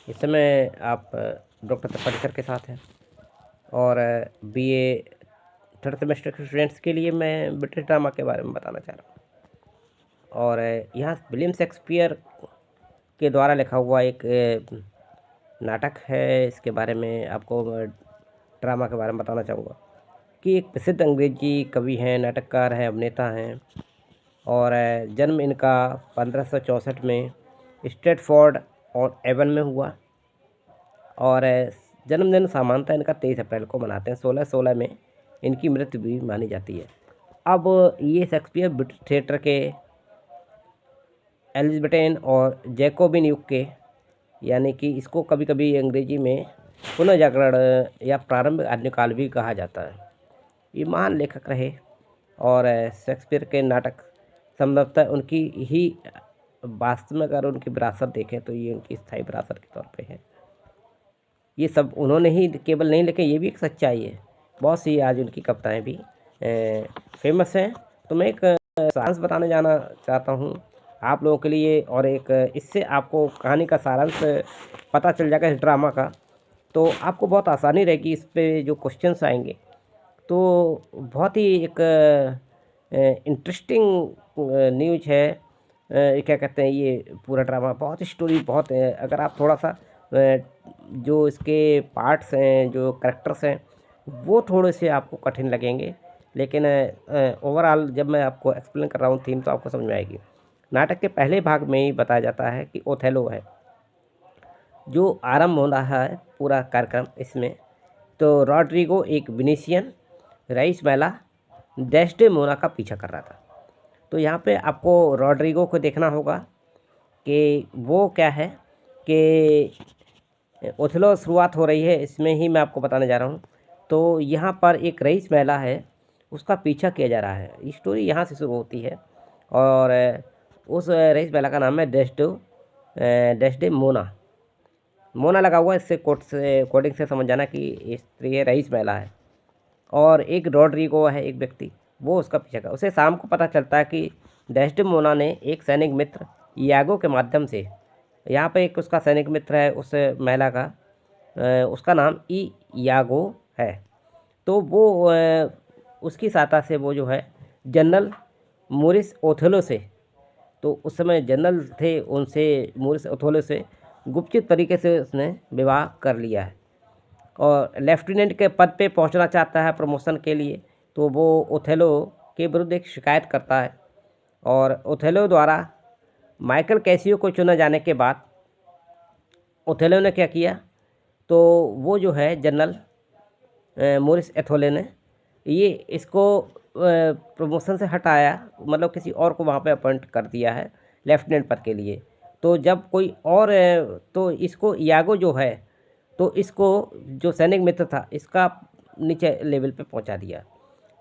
इस समय आप डॉक्टर तपरिकर के साथ हैं और बीए थर्ड सेमेस्टर के स्टूडेंट्स के लिए मैं ब्रिटिश ड्रामा के बारे में बताना चाह रहा हूँ। और यहाँ विलियम शेक्सपियर के द्वारा लिखा हुआ एक नाटक है। इसके बारे में आपको ड्रामा के बारे में बताना चाहूँगा कि एक प्रसिद्ध अंग्रेजी कवि हैं, नाटककार हैं, अभिनेता हैं और जन्म इनका 1564 में स्ट्रेटफोर्ड और एवन में हुआ और जन्मदिन सामान्यतः इनका 23 अप्रैल को मनाते हैं। 1616 में इनकी मृत्यु भी मानी जाती है। अब ये शेक्सपियर ब्रिटिश थिएटर के एलिज़ाबेथेन और जैकोबिन युग के, यानी कि इसको कभी कभी अंग्रेजी में पुनर्जागरण या प्रारंभिक आद्यकाल भी कहा जाता है। ये महान लेखक रहे और शेक्सपियर के नाटक संभवतः उनकी ही वास्तव में अगर उनकी विरासत देखें तो ये उनकी स्थायी विरासत के तौर पे है। ये सब उन्होंने ही केवल नहीं लिखे, ये भी एक सच्चाई है। बहुत सी आज उनकी कविताएं भी फेमस हैं। तो मैं एक सारांश बताने जाना चाहता हूँ आप लोगों के लिए और एक इससे आपको कहानी का सारांश पता चल जाएगा इस ड्रामा का, तो आपको बहुत आसानी रहेगी। इस पे जो क्वेश्चंस आएंगे तो बहुत ही एक इंटरेस्टिंग न्यूज है। क्या कहते हैं, ये पूरा ड्रामा बहुत स्टोरी बहुत है। अगर आप थोड़ा सा जो इसके पार्ट्स हैं, जो करेक्टर्स हैं, वो थोड़े से आपको कठिन लगेंगे, लेकिन ओवरऑल जब मैं आपको एक्सप्लेन कर रहा हूँ थीम तो आपको समझ में आएगी। नाटक के पहले भाग में ही बताया जाता है कि ओथेलो है जो आरंभ हो रहा है पूरा कार्यक्रम इसमें। तो रॉड्रिगो एक विनीशियन रईस महिला डेस्डेमोना का पीछा कर रहा था। तो यहाँ पे आपको रॉड्रिगो को देखना होगा कि वो क्या है कि ओथेलो शुरुआत हो रही है, इसमें ही मैं आपको बताने जा रहा हूँ। तो यहाँ पर एक रईस महिला है, उसका पीछा किया जा रहा है। स्टोरी यहाँ से शुरू होती है और उस रईस महिला का नाम है डेस्डेमोना। मोना लगा हुआ है, इससे कोडिंग से समझ जाना कि स्त्री है, रईस महिला है। और एक रॉड्रिगो है, एक व्यक्ति, वो उसका पीछा कर। उसे शाम को पता चलता है कि डेस्डेमोना ने एक सैनिक मित्र यागो के माध्यम से, यहाँ पे एक उसका सैनिक मित्र है उस महिला का, उसका नाम यागो है। तो वो उसकी सहायता से वो जो है जनरल मोरिस ओथेलो से, तो उस समय जनरल थे, उनसे मोरिस ओथेलो से गुपचुप तरीके से उसने विवाह कर लिया है और लेफ्टिनेंट के पद पे पहुंचना चाहता है प्रमोशन के लिए। तो वो ओथेलो के विरुद्ध एक शिकायत करता है और ओथेलो द्वारा माइकल कैसियो को चुना जाने के बाद ओथेलो ने क्या किया, तो वो जो है जनरल मोरिस ओथेलो ने ये इसको प्रमोशन से हटाया, मतलब किसी और को वहाँ पे अपॉइंट कर दिया है लेफ्टिनेंट पद के लिए। तो जब कोई और तो इसको यागो जो है, तो इसको जो सैनिक मित्र था इसका नीचे लेवल पे पहुंचा दिया।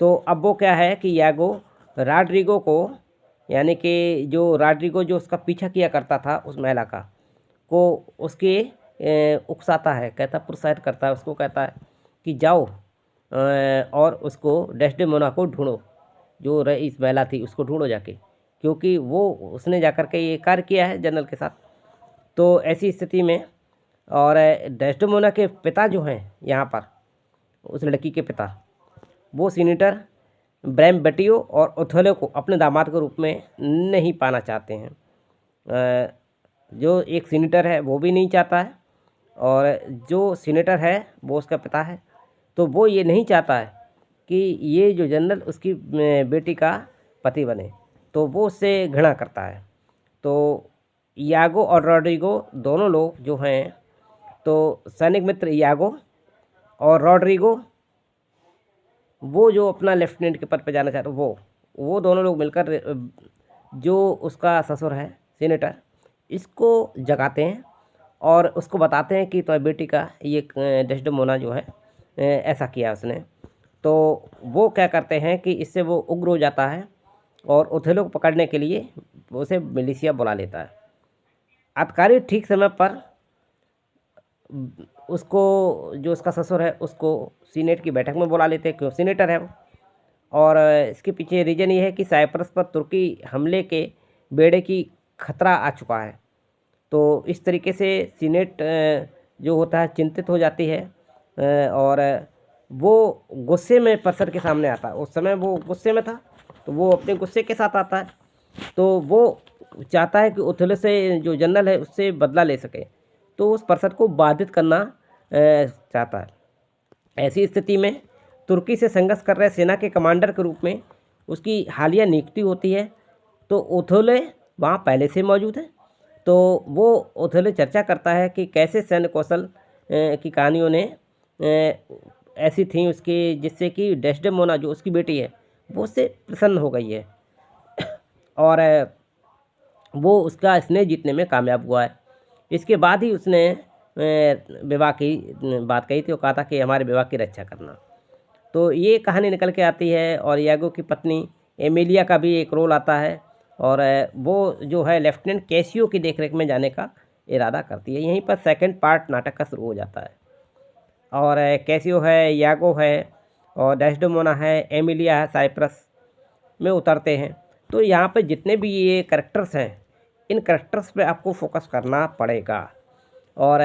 तो अब वो क्या है कि यागो रॉड्रिगो को, यानी कि जो रॉड्रिगो जो उसका पीछा किया करता था उस महिला का, को उसके उकसाता है, कहता प्रोत्साहित करता है उसको, कहता है कि जाओ और उसको डेस्डेमोना को ढूंढो, जो रईस महिला थी उसको ढूंढो जाके, क्योंकि वो उसने जाकर के ये कार्य किया है जनरल के साथ। तो ऐसी स्थिति में और डेस्डेमोना के पिता जो हैं यहाँ पर, उस लड़की के पिता, वो सीनेटर ब्रैम बेटियो और ओथेलो को अपने दामाद के रूप में नहीं पाना चाहते हैं। जो एक सीनेटर है वो भी नहीं चाहता है और जो सीनेटर है वो उसका पिता है, तो वो ये नहीं चाहता है कि ये जो जनरल उसकी बेटी का पति बने, तो वो उससे घृणा करता है। तो यागो और रॉड्रिगो दोनों लोग जो हैं, तो सैनिक मित्र यागो और रॉड्रिगो, वो जो अपना लेफ्टिनेंट के पद पर जाना चाहते वो दोनों लोग मिलकर जो उसका ससुर है सीनेटर, इसको जगाते हैं और उसको बताते हैं कि तुम्हारी बेटी का ये डेस्डेमोना जो है ऐसा किया उसने। तो वो क्या करते हैं कि इससे वो उग्र हो जाता है और ओथेलो को पकड़ने के लिए उसे मिलिशिया बुला लेता है। आतकारी ठीक समय पर उसको, जो उसका ससुर है, उसको सीनेट की बैठक में बुला लेते हैं, क्यों सीनेटर है वो। और इसके पीछे रीज़न ये है कि साइप्रस पर तुर्की हमले के बेड़े की खतरा आ चुका है। तो इस तरीके से सीनेट जो होता है चिंतित हो जाती है और वो गुस्से में पर्सन के सामने आता है। उस समय वो गुस्से में था, तो वो अपने गुस्से के साथ आता है। तो वो चाहता है कि ओथेलो से जो जनरल है उससे बदला ले सके, तो उस पर्सन को बाधित करना चाहता है। ऐसी स्थिति में तुर्की से संघर्ष कर रहे सेना के कमांडर के रूप में उसकी हालिया नियुक्ति होती है। तो ओथेलो वहाँ पहले से मौजूद है। तो वो ओथेलो चर्चा करता है कि कैसे सैन्य कौशल की कहानियों ने ऐसी थी उसकी, जिससे कि डेस्डेमोना जो उसकी बेटी है वो उससे प्रसन्न हो गई है और वो उसका स्नेह जीतने में कामयाब हुआ है। इसके बाद ही उसने विवाह की बात कही थी, वो कहा था कि हमारे विवाह की रक्षा करना। तो ये कहानी निकल के आती है और यागो की पत्नी एमिलिया का भी एक रोल आता है और वो जो है लेफ्टिनेंट कैसियो की देखरेख में जाने का इरादा करती है। यहीं पर सेकंड पार्ट नाटक का शुरू हो जाता है और कैसियो है, यागो है और डेस्डेमोना है, एमिलिया है, साइप्रस में उतरते हैं। तो यहाँ पे जितने भी ये कैरेक्टर्स हैं, इन कैरेक्टर्स पे आपको फोकस करना पड़ेगा। और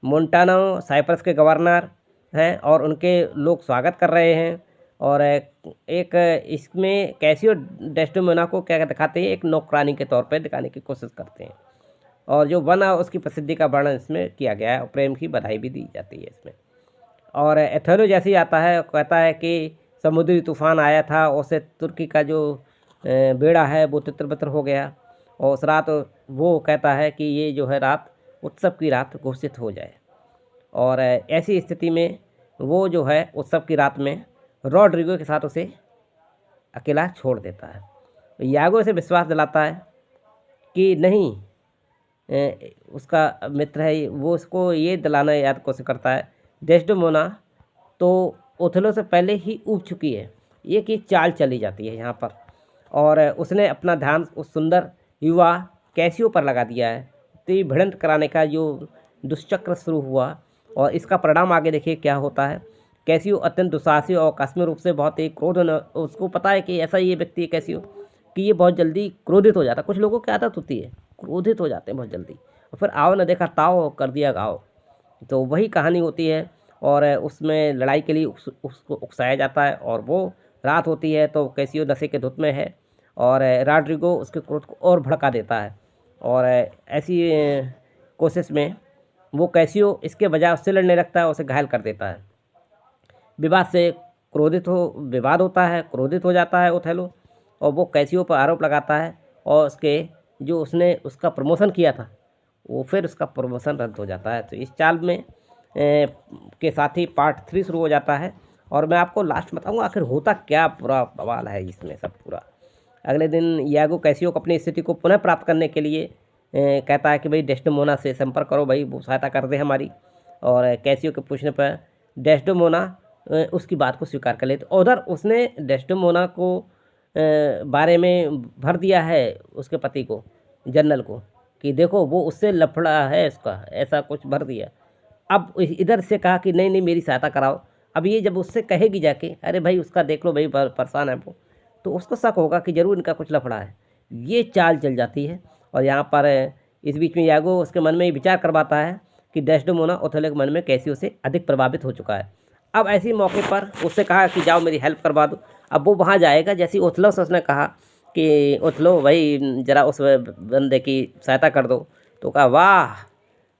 मोन्टानो साइप्रस के गवर्नर हैं और उनके लोग स्वागत कर रहे हैं और एक इसमें कैसियो डेस्डेमोना को क्या दिखाते हैं, एक नौकरानी के तौर पे दिखाने की कोशिश करते हैं और जो बना उसकी प्रसिद्धि का वर्णन इसमें किया गया है और प्रेम की बधाई भी दी जाती है इसमें। और एथेलो जैसे ही आता है, कहता है कि समुद्री तूफान आया था, उससे तुर्की का जो बेड़ा है वो तितर-बितर हो गया और उस रात वो कहता है कि ये जो है रात उत्सव की रात घोषित हो जाए। और ऐसी स्थिति में वो जो है उत्सव की रात में रॉड्रिगो के साथ उसे अकेला छोड़ देता है। यागो से विश्वास दिलाता है कि नहीं, उसका मित्र है वो उसको ये दिलाना याद कोशिश करता है, डेस्डेमोना तो ओथेलो से पहले ही ऊब चुकी है। ये कि चाल चली जाती है यहाँ पर और उसने अपना ध्यान उस सुंदर युवा कैसियो पर लगा दिया है। तो ये भिड़ंत कराने का जो दुष्चक्र शुरू हुआ और इसका परिणाम आगे देखिए क्या होता है। कैसियो अत्यंत दुस्साहसी और आकस्मिक रूप से बहुत ही क्रोध, उसको पता है कि ऐसा ये व्यक्ति है कैसियो कि ये बहुत जल्दी क्रोधित हो जाता है। कुछ लोगों की आदत होती है, क्रोधित हो जाते हैं बहुत जल्दी और फिर आओ न देखा ताओ कर दिया गाओ। तो वही कहानी होती है और उसमें लड़ाई के लिए उसको उकसाया जाता है और वो रात होती है तो कैसियो नशे के धुत में है और रॉड्रिगो उसके क्रोध को और भड़का देता है और ऐसी कोशिश में वो कैसियो इसके बजाय उससे लड़ने लगता है, उसे घायल कर देता है। विवाद होता है, क्रोधित हो जाता है ओथेलो और वो कैसियो पर आरोप लगाता है और उसके जो उसने उसका प्रमोशन किया था वो फिर उसका प्रमोशन रद्द हो जाता है। तो इस चाल में के साथ ही पार्ट 3 शुरू हो जाता है और मैं आपको लास्ट बताऊंगा आखिर होता क्या, पूरा बवाल है इसमें सब पूरा। अगले दिन यागो कैसियो को अपनी स्थिति को पुनः प्राप्त करने के लिए कहता है कि भाई डेस्डेमोना से संपर्क करो, भाई वो सहायता कर दे हमारी। और कैसियो के पूछने पर डेस्डेमोना उसकी बात को स्वीकार कर लेते। उधर उसने डेस्डेमोना को बारे में भर दिया है उसके पति को, जनरल को, कि देखो वो उससे लफड़ा है उसका, ऐसा कुछ भर दिया। अब इधर से कहा कि नहीं नहीं मेरी सहायता कराओ। अब ये जब उससे कहेगी जाके अरे भाई उसका देख लो भाई परेशान है वो, तो उसको शक होगा कि ज़रूर इनका कुछ लफड़ा है। ये चाल चल जाती है और यहाँ पर इस बीच में यागो उसके मन में ये विचार करवाता है कि डेस्डेमोना ओथेलो के मन में कैसियो से अधिक प्रभावित हो चुका है। अब ऐसे मौके पर उससे कहा कि जाओ मेरी हेल्प करवा दो। अब वो वहाँ जाएगा, जैसे ओथेलो से उसने कहा कि ओथेलो भाई ज़रा उस बंदे की सहायता कर दो, तो कहा वाह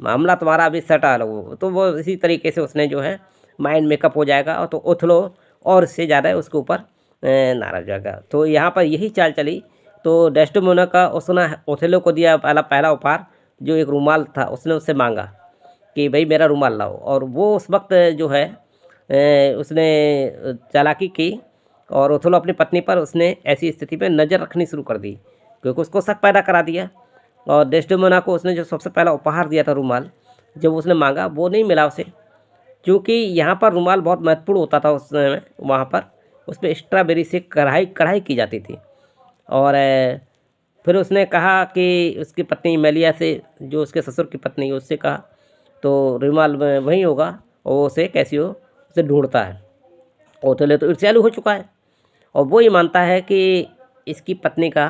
मामला तुम्हारा अभी सटा लो। तो वो इसी तरीके से उसने जो है माइंड मेकअप हो जाएगा और तो ओथेलो और इससे ज़्यादा उसके ऊपर नाराज हो जाएगा। तो यहाँ पर यही चाल चली। तो डेस्डेमोना का उसने ओथेलो को दिया पहला उपहार जो एक रुमाल था, उसने उससे मांगा कि भाई मेरा रुमाल लाओ। और वो उस वक्त जो है उसने चालाकी की और ओथेलो अपनी पत्नी पर उसने ऐसी स्थिति में नज़र रखनी शुरू कर दी क्योंकि उसको शक पैदा करा दिया। और डेस्डेमोना को उसने जो सबसे पहला उपहार दिया था रुमाल, जब उसने मांगा वो नहीं मिला उसे, क्योंकि यहाँ पर रुमाल बहुत महत्वपूर्ण होता था उस समय। वहाँ पर उस पर स्ट्रॉबेरी से कढ़ाई की जाती थी। और फिर उसने कहा कि उसकी पत्नी मेलिया से, जो उसके ससुर की पत्नी है, उससे कहा तो रुमाल वहीं होगा और वो उसे कैसियो उसे ढूंढता है। ओथेलो तो ईर्ष्यालु हो चुका है और वो ये मानता है कि इसकी पत्नी का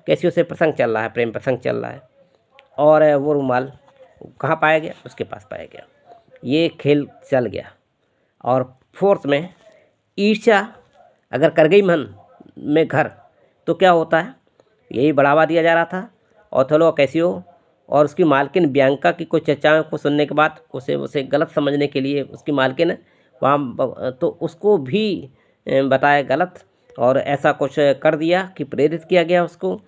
कैसियो से प्रसंग चल रहा है, प्रेम प्रसंग चल रहा है। और वो रुमाल कहाँ पाया गया, उसके पास पाया गया। ये खेल चल गया। और फोर्थ में ईर्ष्या अगर कर गई मन में घर तो क्या होता है, यही बढ़ावा दिया जा रहा था। ओथेलो और कैसियो और उसकी मालकिन बियांका की कुछ चर्चाओं को सुनने के बाद उसे गलत समझने के लिए उसकी मालकिन वहाँ तो उसको भी बताया गलत, और ऐसा कुछ कर दिया कि प्रेरित किया गया उसको।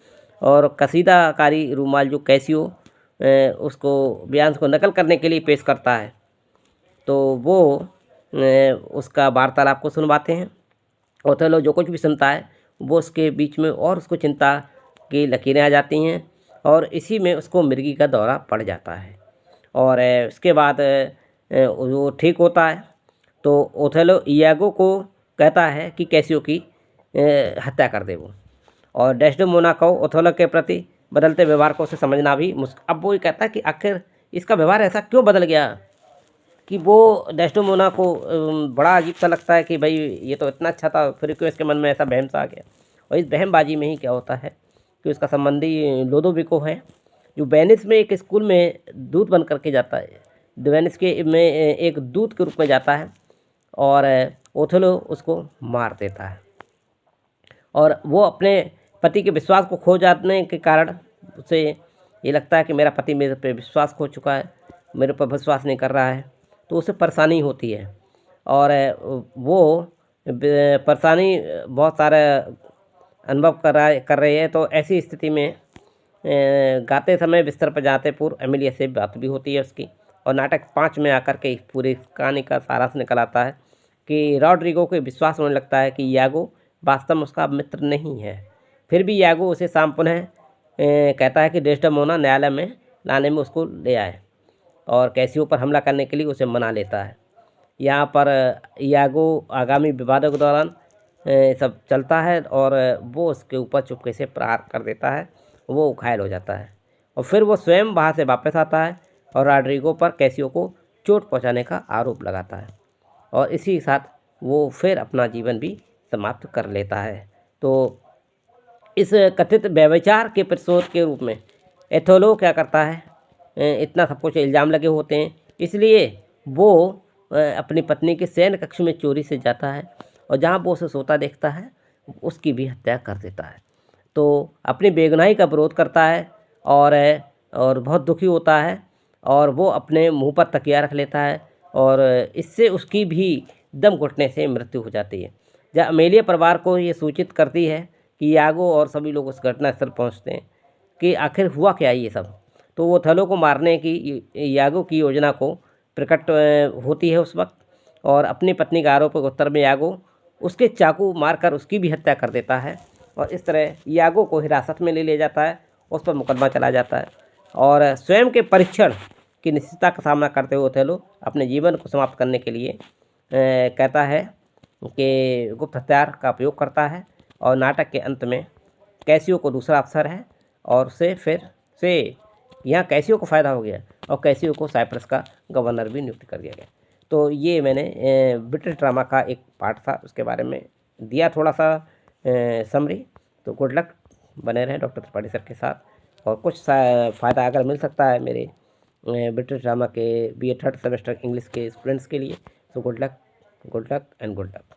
और कसीदाकारी रूमाल जो कैसियो उसको बयान को नकल करने के लिए पेश करता है, तो वो उसका वार्तालाप को सुनवाते हैं। ओथेलो जो कुछ भी सुनता है वो उसके बीच में और उसको चिंता की लकीरें आ जाती हैं, और इसी में उसको मिर्गी का दौरा पड़ जाता है। और उसके बाद वो ठीक होता है तो ओथेलो इयागो को कहता है कि कैसियो की हत्या कर दे वो। और डेस्डेमोना को ओथेलो के प्रति बदलते व्यवहार को उसे समझना भी अब वो ये कहता है कि आखिर इसका व्यवहार ऐसा क्यों बदल गया, कि वो डेस्डेमोना को बड़ा अजीब सा लगता है कि भाई ये तो इतना अच्छा था, फिर क्यों इसके मन में ऐसा वहम सा आ गया। और इस वहमबाजी में ही क्या होता है कि उसका संबंधी लोदोविको है, जो वेनिस में एक स्कूल में दूत बन करके जाता है, वेनिस के में एक दूत के रूप में जाता है, और ओथेलो उसको मार देता है। और वो अपने पति के विश्वास को खो जाने के कारण उसे ये लगता है कि मेरा पति मेरे पे विश्वास खो चुका है, मेरे पर विश्वास नहीं कर रहा है, तो उसे परेशानी होती है। और वो परेशानी बहुत सारा अनुभव कर रही है। तो ऐसी स्थिति में गाते समय बिस्तर पर जाते पूर्व एमिलिया से बात भी होती है उसकी, और नाटक 5 में आकर के पूरी कहानी का सारांश निकल आता है कि रॉड्रिगो को विश्वास होने लगता है कि यागो वास्तव में उसका मित्र नहीं है। फिर भी यागो उसे शाम पुनः कहता है कि डेस्डेमोना न्यायालय में लाने में उसको ले आए, और कैसियो पर हमला करने के लिए उसे मना लेता है। यहाँ पर यागो आगामी विवादों के दौरान सब चलता है, और वो उसके ऊपर चुपके से प्रहार कर देता है, वो घायल हो जाता है। और फिर वो स्वयं वहाँ से वापस आता है और रॉड्रिगो पर कैसियो को चोट पहुँचाने का आरोप लगाता है, और इसी के साथ वो फिर अपना जीवन भी समाप्त कर लेता है। तो इस कथित व्यभिचार के प्रतिशोध के रूप में ओथेलो क्या करता है, इतना सब कुछ इल्ज़ाम लगे होते हैं, इसलिए वो अपनी पत्नी के शयन कक्ष में चोरी से जाता है, और जहाँ वो उसे सोता देखता है उसकी भी हत्या कर देता है। तो अपनी बेगुनाही का विरोध करता है, और बहुत दुखी होता है, और वो अपने मुंह पर तकिया रख लेता है, और इससे उसकी भी दम घुटने से मृत्यु हो जाती है। जब अमेलिया परिवार को ये सूचित करती है कि यागो और सभी लोग उस घटनास्थल पहुंचते हैं कि आखिर हुआ क्या ये सब, तो वो ओथेलो को मारने की यागो की योजना को प्रकट होती है उस वक्त, और अपनी पत्नी के आरोप के उत्तर में यागो उसके चाकू मारकर उसकी भी हत्या कर देता है, और इस तरह यागो को हिरासत में ले लिया जाता है, उस पर मुकदमा चला जाता है। और स्वयं के परीक्षण की निश्चितता का सामना करते हुए ओथेलो अपने जीवन को समाप्त करने के लिए कहता है कि गुप्त हथियार का उपयोग करता है, और नाटक के अंत में कैसियो को दूसरा अवसर है, और उसे फिर से यहाँ कैसियो को फ़ायदा हो गया, और कैसियो को साइप्रस का गवर्नर भी नियुक्त कर दिया गया। तो ये मैंने ब्रिटिश ड्रामा का एक पार्ट था, उसके बारे में दिया थोड़ा सा समरी। तो गुड लक, बने रहें डॉक्टर त्रिपाठी सर के साथ, और कुछ फ़ायदा अगर मिल सकता है मेरे ब्रिटिश ड्रामा के BA 3rd सेमेस्टर इंग्लिश के स्टूडेंट्स के लिए, तो good luck and good luck.